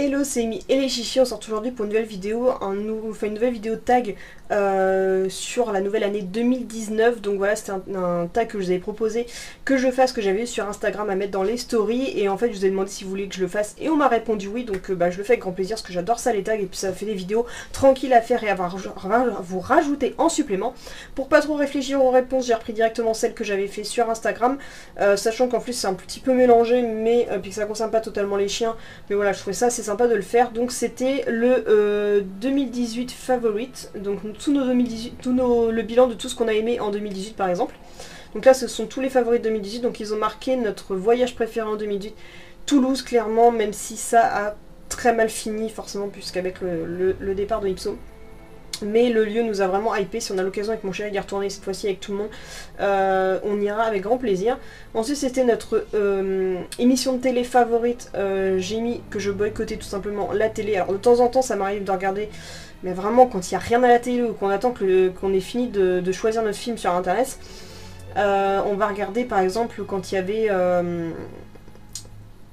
Hello, c'est Amy et les chichis, on sort aujourd'hui pour une nouvelle vidéo, une nouvelle vidéo tag sur la nouvelle année 2019. Donc voilà, c'était un tag que je vous avais proposé que je fasse, que j'avais sur Instagram à mettre dans les stories. Et en fait, je vous ai demandé si vous voulez que je le fasse et on m'a répondu oui. Donc je le fais avec grand plaisir parce que j'adore ça les tags et puis ça fait des vidéos tranquilles à faire et à vous rajouter en supplément. Pour pas trop réfléchir aux réponses, j'ai repris directement celles que j'avais fait sur Instagram, sachant qu'en plus c'est un petit peu mélangé, mais puis que ça concerne pas totalement les chiens. Mais voilà, je trouvais ça assez sympa de le faire. Donc c'était le 2018 favorite, donc le bilan de tout ce qu'on a aimé en 2018 par exemple. Donc là ce sont tous les favoris de 2018, donc ils ont marqué notre voyage préféré en 2018, Toulouse clairement, même si ça a très mal fini forcément puisqu'avec le départ de Ipso. Mais le lieu nous a vraiment hypé. Si on a l'occasion avec mon chéri d'y retourner cette fois-ci avec tout le monde, on ira avec grand plaisir. Ensuite c'était notre émission de télé favorite. J'ai mis que je boycottais tout simplement la télé. Alors de temps en temps ça m'arrive de regarder, mais vraiment quand il n'y a rien à la télé ou qu'on attend qu'on ait fini de choisir notre film sur internet, on va regarder par exemple quand il y avait...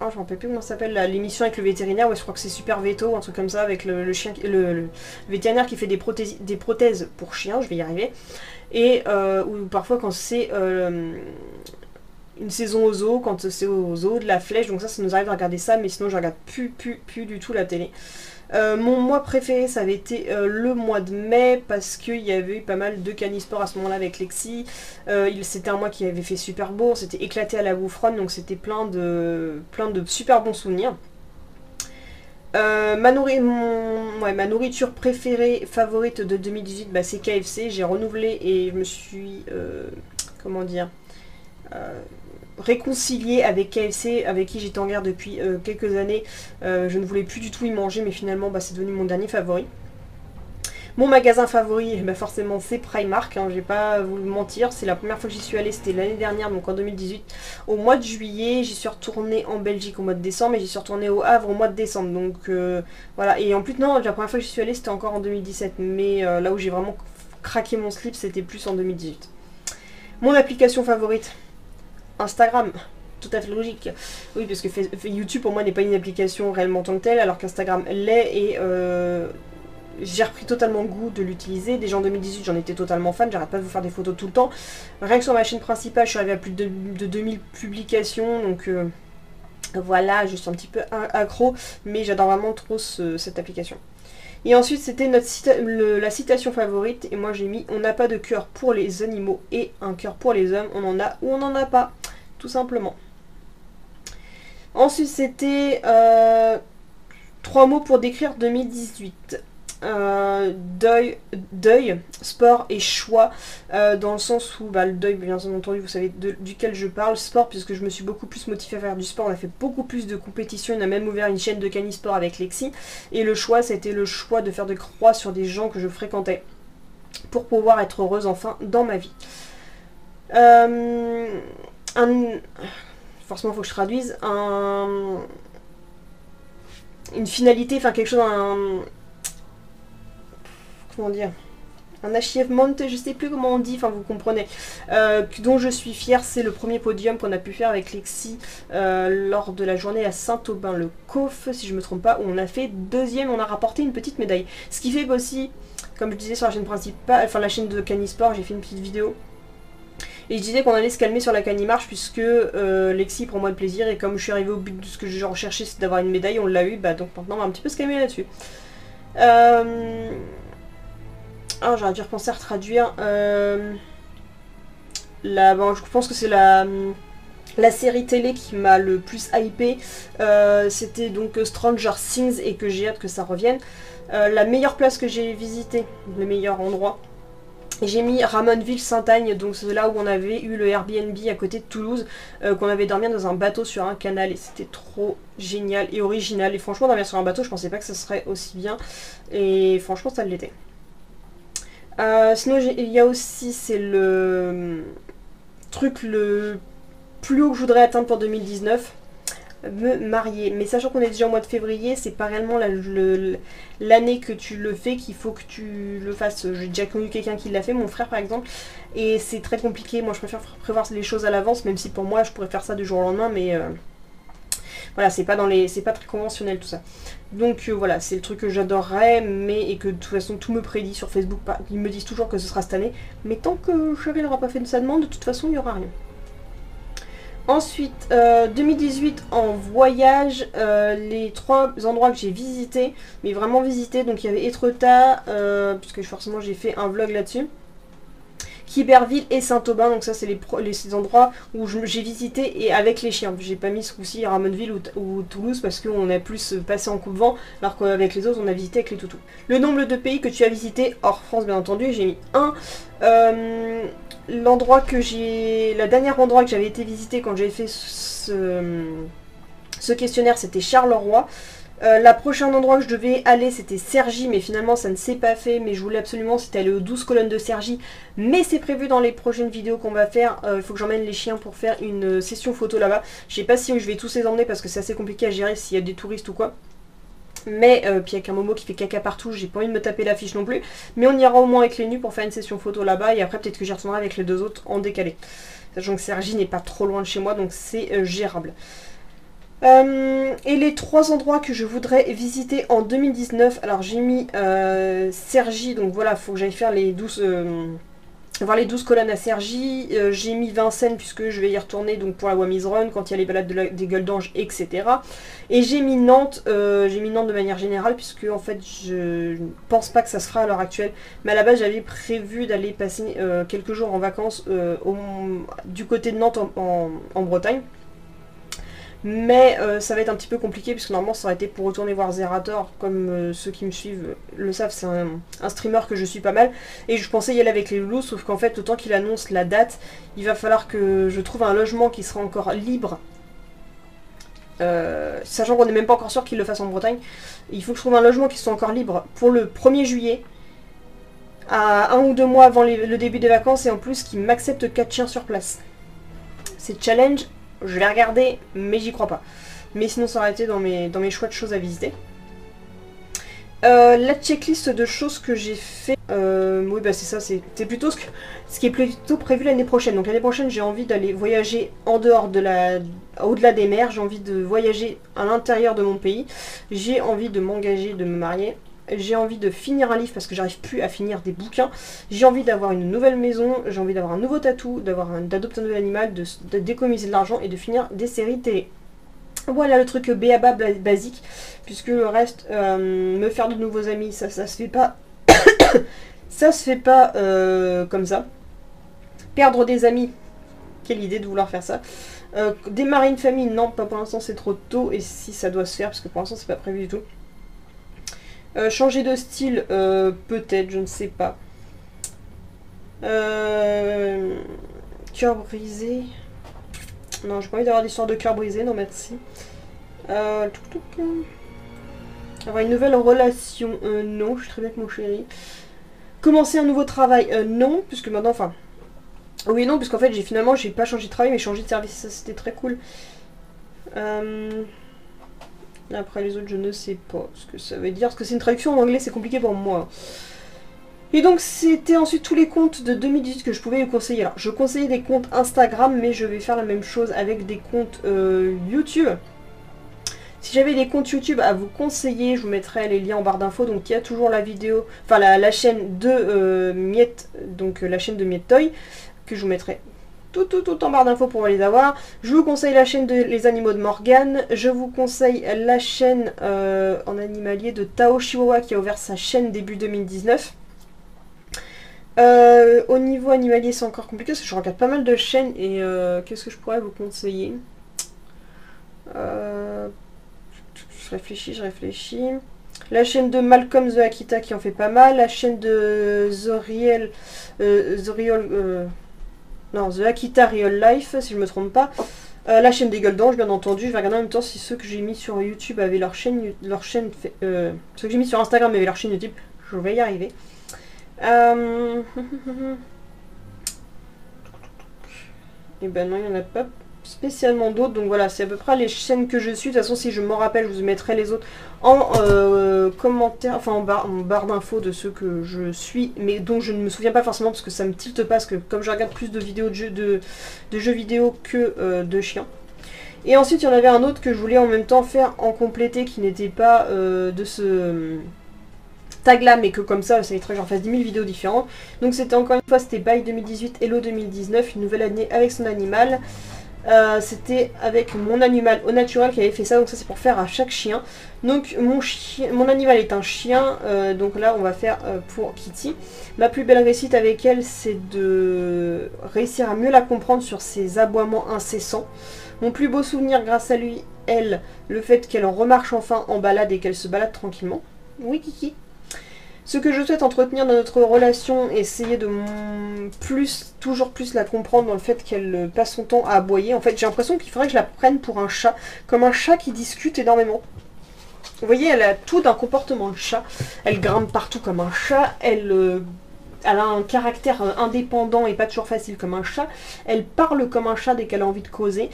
je me rappelle plus comment ça s'appelle, l'émission avec le vétérinaire, ouais, je crois que c'est Super Veto, un truc comme ça, avec le chien, le vétérinaire qui fait des prothèses pour chiens, je vais y arriver. Et ou parfois quand c'est une saison au zoo, quand c'est au zoo de la Flèche, donc ça nous arrive de regarder ça, mais sinon je regarde plus du tout la télé. Mon mois préféré ça avait été le mois de mai parce qu'il y avait eu pas mal de Canisport à ce moment là avec Lexi. C'était un mois qui avait fait super beau, c'était éclaté à la boufferonne, donc c'était plein de super bons souvenirs. Ma nourriture préférée, favorite de 2018, c'est KFC. J'ai renouvelé et je me suis, comment dire, réconciliée avec KFC, avec qui j'étais en guerre depuis quelques années. Je ne voulais plus du tout y manger, mais finalement c'est devenu mon dernier favori. Mon magasin favori, forcément c'est Primark, je vais pas vous le mentir, c'est la première fois que j'y suis allée, c'était l'année dernière, donc en 2018, au mois de juillet. J'y suis retournée en Belgique au mois de décembre et j'y suis retournée au Havre au mois de décembre, donc voilà. Et en plus non, la première fois que j'y suis allée c'était encore en 2017, mais là où j'ai vraiment craqué mon slip c'était plus en 2018. Mon application favorite, Instagram. Tout à fait logique. Oui, parce que YouTube pour moi n'est pas une application réellement en tant que telle, alors qu'Instagram l'est et j'ai repris totalement goût de l'utiliser. Déjà en 2018 j'en étais totalement fan, j'arrête pas de vous faire des photos tout le temps. Rien que sur ma chaîne principale je suis arrivée à plus de 2000 publications, donc voilà, je suis un petit peu accro, mais j'adore vraiment trop cette application. Et ensuite c'était la citation favorite, et moi j'ai mis: on n'a pas de cœur pour les animaux et un cœur pour les hommes, on en a ou on n'en a pas, tout simplement. Ensuite c'était 3 mots pour décrire 2018. Deuil, sport et choix, dans le sens où le deuil, bien entendu vous savez duquel je parle, sport puisque je me suis beaucoup plus motivée à faire du sport, on a fait beaucoup plus de compétitions, on a même ouvert une chaîne de Canisport avec Lexi. Et le choix, c'était le choix de faire des croix sur des gens que je fréquentais pour pouvoir être heureuse enfin dans ma vie. Forcément il faut que je traduise une finalité, quelque chose, comment dire, un achievement, je sais plus comment on dit, vous comprenez, dont je suis fière. C'est le premier podium qu'on a pu faire avec Lexi lors de la journée à Saint-Aubin-le-Cauf, si je me trompe pas, où on a fait deuxième, on a rapporté une petite médaille. Ce qui fait aussi, comme je disais sur la chaîne principale, la chaîne de Canisport, j'ai fait une petite vidéo. Et je disais qu'on allait se calmer sur la canimarche puisque Lexi prend moi le plaisir, et comme je suis arrivée au but de ce que je recherchais, c'est d'avoir une médaille, on l'a eu, donc maintenant on va un petit peu se calmer là-dessus. J'aurais dû repenser à retraduire. Je pense que c'est la série télé qui m'a le plus hypé. C'était donc Stranger Things et que j'ai hâte que ça revienne. La meilleure place que j'ai visitée, le meilleur endroit, j'ai mis Ramonville-Saint-Agne, donc c'est là où on avait eu le Airbnb à côté de Toulouse, qu'on avait dormi dans un bateau sur un canal, et c'était trop génial et original. Et franchement dormir sur un bateau, je pensais pas que ça serait aussi bien, et franchement ça l'était. Sinon il y a aussi, c'est le truc le plus haut que je voudrais atteindre pour 2019, me marier. Mais sachant qu'on est déjà au mois de février, c'est pas réellement l'année que tu le fais qu'il faut que tu le fasses. J'ai déjà connu quelqu'un qui l'a fait, mon frère par exemple, et c'est très compliqué. Moi je préfère prévoir les choses à l'avance, même si pour moi je pourrais faire ça du jour au lendemain, mais Voilà, c'est pas très conventionnel tout ça. Donc voilà, c'est le truc que j'adorerais, mais et que de toute façon tout me prédit sur Facebook. Ils me disent toujours que ce sera cette année, mais tant que Cheryl n'aura pas fait de sa demande, de toute façon il n'y aura rien. Ensuite, 2018 en voyage, les 3 endroits que j'ai visités, mais vraiment visités, donc il y avait Étretat, puisque forcément j'ai fait un vlog là-dessus. Quiberville et Saint-Aubin, donc ça c'est les endroits où j'ai visité et avec les chiens. J'ai pas mis ce coup-ci Ramonville ou Toulouse parce qu'on a plus passé en coupe-vent, alors qu'avec les autres on a visité avec les toutous. Le nombre de pays que tu as visité hors France bien entendu, j'ai mis 1. La dernière endroit que j'avais été visiter quand j'avais fait ce questionnaire, c'était Charleroi. La prochaine endroit que je devais aller, c'était Cergy, mais finalement ça ne s'est pas fait, mais je voulais absolument, c'était aller aux 12 colonnes de Cergy, mais c'est prévu dans les prochaines vidéos qu'on va faire. Il faut que j'emmène les chiens pour faire une session photo là-bas. Je sais pas si je vais tous les emmener parce que c'est assez compliqué à gérer s'il y a des touristes ou quoi. Mais, puis avec un Momo qui fait caca partout, j'ai pas envie de me taper l'affiche non plus. Mais on ira au moins avec les nus pour faire une session photo là-bas, et après peut-être que j'y retournerai avec les 2 autres en décalé. Sachant que Cergy n'est pas trop loin de chez moi, donc c'est gérable. Et les 3 endroits que je voudrais visiter en 2019, alors j'ai mis Cergy, donc voilà, faut que j'aille faire voir les 12 colonnes à Cergy. J'ai mis Vincennes puisque je vais y retourner donc pour la Wamiz Run, quand il y a les balades des gueules d'ange, etc. Et j'ai mis Nantes de manière générale puisque en fait je ne pense pas que ça se fera à l'heure actuelle. Mais à la base j'avais prévu d'aller passer quelques jours en vacances du côté de Nantes en Bretagne. Mais ça va être un petit peu compliqué puisque normalement ça aurait été pour retourner voir Zerator, comme ceux qui me suivent le savent, c'est un streamer que je suis pas mal. Et je pensais y aller avec les loulous, sauf qu'en fait, le temps qu'il annonce la date, il va falloir que je trouve un logement qui sera encore libre. Sachant qu'on n'est même pas encore sûr qu'il le fasse en Bretagne. Il faut que je trouve un logement qui soit encore libre pour le 1er juillet. À 1 ou 2 mois avant le début des vacances, et en plus qu'il m'accepte 4 chiens sur place. C'est challenge. Je vais regarder, mais j'y crois pas. Mais sinon, ça aurait été dans mes choix de choses à visiter. La checklist de choses que j'ai fait... oui, bah c'est ça, c'est plutôt ce qui est plutôt prévu l'année prochaine. Donc l'année prochaine, j'ai envie d'aller voyager en dehors au-delà des mers. J'ai envie de voyager à l'intérieur de mon pays. J'ai envie de m'engager, de me marier. J'ai envie de finir un livre parce que j'arrive plus à finir des bouquins. J'ai envie d'avoir une nouvelle maison, j'ai envie d'avoir un nouveau tatou, d'adopter un nouvel animal, d'économiser de l'argent et de finir des séries télé. Voilà le truc béaba basique, puisque le reste, me faire de nouveaux amis, ça se fait pas. Ça se fait pas comme ça. Perdre des amis, quelle idée de vouloir faire ça. Démarrer une famille, non, pas pour l'instant, c'est trop tôt, et si ça doit se faire, parce que pour l'instant c'est pas prévu du tout. Changer de style, peut-être, je ne sais pas. Cœur brisé. Non, j'ai pas envie d'avoir d'histoire de cœur brisé, non merci. Avoir une nouvelle relation, non, je suis très bien avec mon chéri. Commencer un nouveau travail, non, puisque maintenant, enfin... Oui, non, puisqu'en fait, j'ai pas changé de travail, mais changé de service, ça c'était très cool. Après les autres, je ne sais pas ce que ça veut dire. Parce que c'est une traduction en anglais, c'est compliqué pour moi. Et donc, c'était ensuite tous les comptes de 2018 que je pouvais vous conseiller. Alors, je conseillais des comptes Instagram, mais je vais faire la même chose avec des comptes YouTube. Si j'avais des comptes YouTube à vous conseiller, je vous mettrai les liens en barre d'infos. Donc, il y a toujours la vidéo, enfin la chaîne de Miette, donc la chaîne de Miette Toy, que je vous mettrai tout en barre d'infos pour les avoir. Je vous conseille la chaîne de Les Animaux de Morgane. Je vous conseille la chaîne en animalier de Tao Chihuahua qui a ouvert sa chaîne début 2019. Au niveau animalier, c'est encore compliqué parce que je regarde pas mal de chaînes et qu'est-ce que je pourrais vous conseiller? Je réfléchis. La chaîne de Malcolm the Akita qui en fait pas mal. La chaîne de The Akita Real Life, si je me trompe pas. La chaîne des gueules d'ange, bien entendu. Je vais regarder en même temps si ceux que j'ai mis sur YouTube avaient leur chaîne ceux que j'ai mis sur Instagram avaient leur chaîne YouTube. Je vais y arriver. Et ben non, il n'y en a pas spécialement d'autres. Donc voilà, c'est à peu près les chaînes que je suis. De toute façon, si je m'en rappelle, je vous mettrai les autres en commentaire, enfin en barre d'infos de ceux que je suis, mais dont je ne me souviens pas forcément parce que ça me tilte pas, parce que comme je regarde plus de vidéos de jeux vidéo que de chiens. Et ensuite il y en avait un autre que je voulais en même temps faire en complété qui n'était pas de ce tag là, mais que comme ça éviterait que j'en fasse 10 000 vidéos différentes. Donc c'était encore une fois, c'était Bye 2018, Hello 2019, une nouvelle année avec son animal. C'était avec mon animal au naturel qui avait fait ça, donc ça c'est pour faire à chaque chien. Donc mon animal est un chien, donc là on va faire pour Kitty. Ma plus belle réussite avec elle, c'est de réussir à mieux la comprendre sur ses aboiements incessants. Mon plus beau souvenir grâce à lui, elle, le fait qu'elle en remarche enfin en balade et qu'elle se balade tranquillement. Oui Kiki. Ce que je souhaite entretenir dans notre relation, essayer de toujours plus la comprendre dans le fait qu'elle passe son temps à aboyer. En fait, j'ai l'impression qu'il faudrait que je la prenne pour un chat, comme un chat qui discute énormément. Vous voyez, elle a tout d'un comportement de chat. Elle grimpe partout comme un chat, elle a un caractère indépendant et pas toujours facile comme un chat. Elle parle comme un chat dès qu'elle a envie de causer.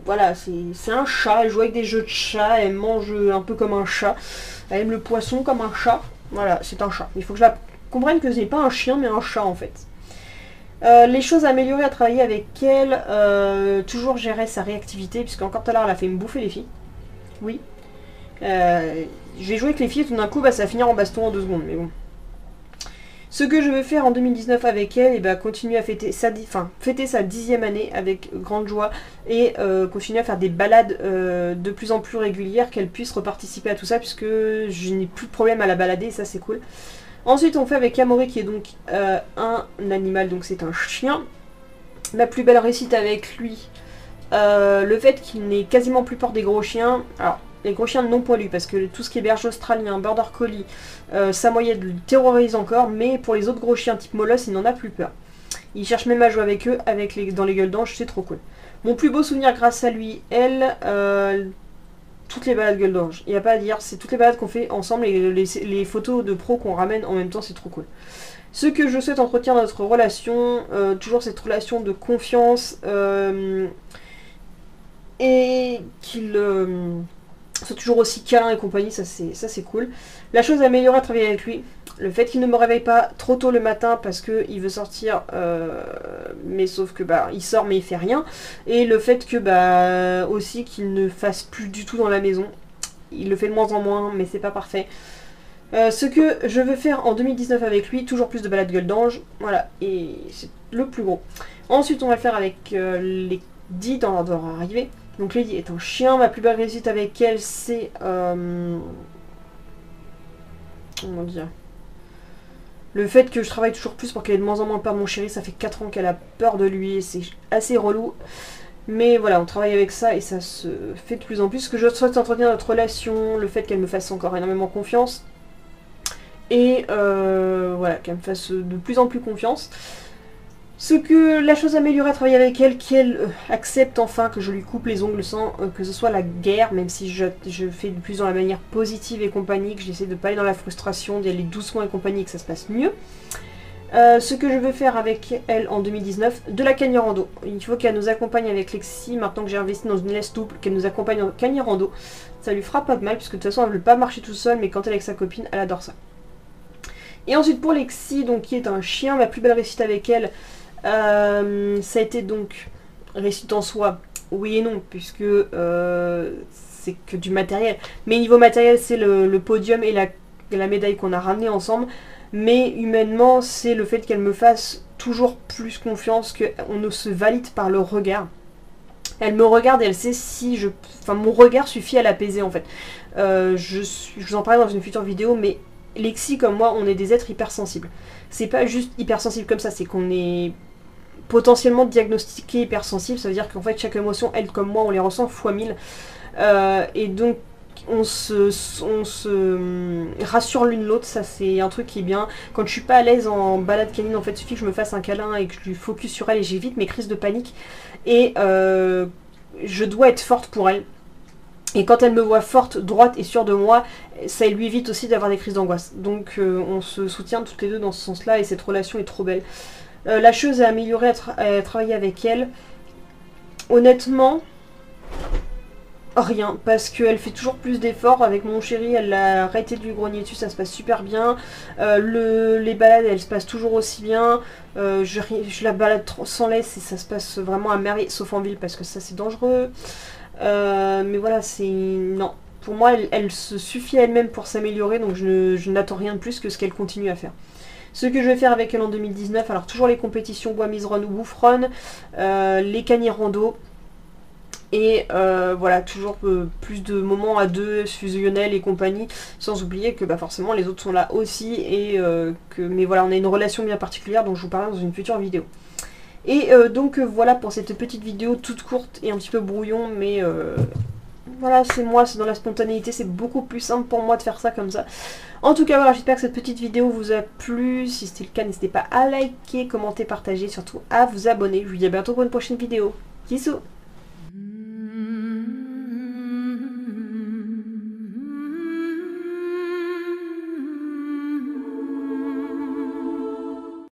Voilà, c'est un chat. Elle joue avec des jeux de chat. Elle mange un peu comme un chat. Elle aime le poisson comme un chat. Voilà, c'est un chat. Il faut que je la comprenne que c'est pas un chien, mais un chat en fait. Les choses à améliorer à travailler avec elle. Toujours gérer sa réactivité, puisque encore tout à l'heure, elle a fait me bouffer les filles. Oui. Je vais jouer avec les filles et tout d'un coup, ça va finir en baston en 2 secondes, mais bon. Ce que je veux faire en 2019 avec elle, et continuer à fêter sa 10e année avec grande joie et continuer à faire des balades de plus en plus régulières, qu'elle puisse reparticiper à tout ça puisque je n'ai plus de problème à la balader et ça c'est cool. Ensuite on fait avec Amaury qui est donc un animal, donc c'est un chien. Ma plus belle réussite avec lui, le fait qu'il n'ait quasiment plus peur des gros chiens. Alors les gros chiens non poilus, parce que tout ce qui est berger australien, border collie, samoyède le terrorise encore, mais pour les autres gros chiens type molosse, il n'en a plus peur. Il cherche même à jouer avec eux, dans les gueules d'ange, c'est trop cool. Mon plus beau souvenir grâce à lui, elle, toutes les balades gueules d'ange. Il n'y a pas à dire, c'est toutes les balades qu'on fait ensemble et les photos de pro qu'on ramène en même temps, c'est trop cool. Ce que je souhaite entretenir dans notre relation, toujours cette relation de confiance, et qu'il soit toujours aussi câlin et compagnie, ça c'est cool. La chose à améliorer à travailler avec lui, le fait qu'il ne me réveille pas trop tôt le matin parce qu'il veut sortir, mais sauf que il sort mais il fait rien. Et le fait que aussi qu'il ne fasse plus du tout dans la maison. Il le fait de moins en moins, mais c'est pas parfait. Ce que je veux faire en 2019 avec lui, toujours plus de balades gueule d'ange, voilà, et c'est le plus gros. Ensuite on va le faire avec les 10 dans l'ordre d'arrivée. Donc Lady est un chien, ma plus belle réussite avec elle c'est... comment dire, le fait que je travaille toujours plus pour qu'elle ait de moins en moins peur de mon chéri, ça fait 4 ans qu'elle a peur de lui et c'est assez relou. Mais voilà, on travaille avec ça et ça se fait de plus en plus. Ce que je souhaite entretenir notre relation, le fait qu'elle me fasse encore énormément confiance. Et voilà, qu'elle me fasse de plus en plus confiance. La chose à améliorer à travailler avec elle, qu'elle accepte enfin que je lui coupe les ongles sans que ce soit la guerre, même si je fais de plus dans la manière positive et compagnie, que j'essaie de ne pas aller dans la frustration, d'y aller doucement et compagnie et que ça se passe mieux. Ce que je veux faire avec elle en 2019, de la cagni rando. Il faut qu'elle nous accompagne avec Lexi, maintenant que j'ai investi dans une laisse double, qu'elle nous accompagne en cagni rando. Ça lui fera pas de mal, puisque de toute façon elle ne veut pas marcher tout seul, mais quand elle est avec sa copine, elle adore ça. Et ensuite pour Lexi, donc, qui est un chien, ma plus belle réussite avec elle, ça a été donc réussite en soi, oui et non, puisque c'est que du matériel. Mais niveau matériel, c'est le podium et la médaille qu'on a ramené ensemble. Mais humainement, c'est le fait qu'elle me fasse toujours plus confiance, qu'on ne se valide par le regard. Elle me regarde et elle sait si je... Enfin, mon regard suffit à l'apaiser en fait. Je vous en parlerai dans une future vidéo, mais Lexi comme moi, on est des êtres hypersensibles. C'est pas juste hypersensible comme ça, c'est qu'on est potentiellement diagnostiqué hypersensible. Ça veut dire qu'en fait, chaque émotion, elle comme moi, on les ressent fois 1000. Et donc, on se rassure l'une l'autre, ça c'est un truc qui est bien. Quand je suis pas à l'aise en balade canine, en fait, il suffit que je me fasse un câlin et que je lui focus sur elle et j'évite mes crises de panique. Et je dois être forte pour elle. Et quand elle me voit forte, droite et sûre de moi, ça lui évite aussi d'avoir des crises d'angoisse. Donc on se soutient toutes les deux dans ce sens-là et cette relation est trop belle. La chose à améliorer à travailler avec elle, honnêtement, rien, parce qu'elle fait toujours plus d'efforts. Avec mon chéri, elle a arrêté de lui grogner dessus, ça se passe super bien. Les balades, elles se passent toujours aussi bien. Je la balade sans laisse et ça se passe vraiment à merveille, sauf en ville parce que ça c'est dangereux. Mais voilà, c'est... Non. Pour moi, elle se suffit à elle-même pour s'améliorer, donc je n'attends rien de plus que ce qu'elle continue à faire. Ce que je vais faire avec elle en 2019, alors toujours les compétitions bois mise run ou bouffe run, les caniers rando, et voilà, toujours plus de moments à deux, fusionnels et compagnie, sans oublier que bah, forcément les autres sont là aussi, et mais voilà, on a une relation bien particulière dont je vous parlerai dans une future vidéo. Et donc voilà pour cette petite vidéo toute courte et un petit peu brouillon, mais voilà, c'est moi, c'est dans la spontanéité, c'est beaucoup plus simple pour moi de faire ça comme ça. En tout cas, voilà, j'espère que cette petite vidéo vous a plu. Si c'était le cas, n'hésitez pas à liker, commenter, partager, surtout à vous abonner. Je vous dis à bientôt pour une prochaine vidéo. Bisous!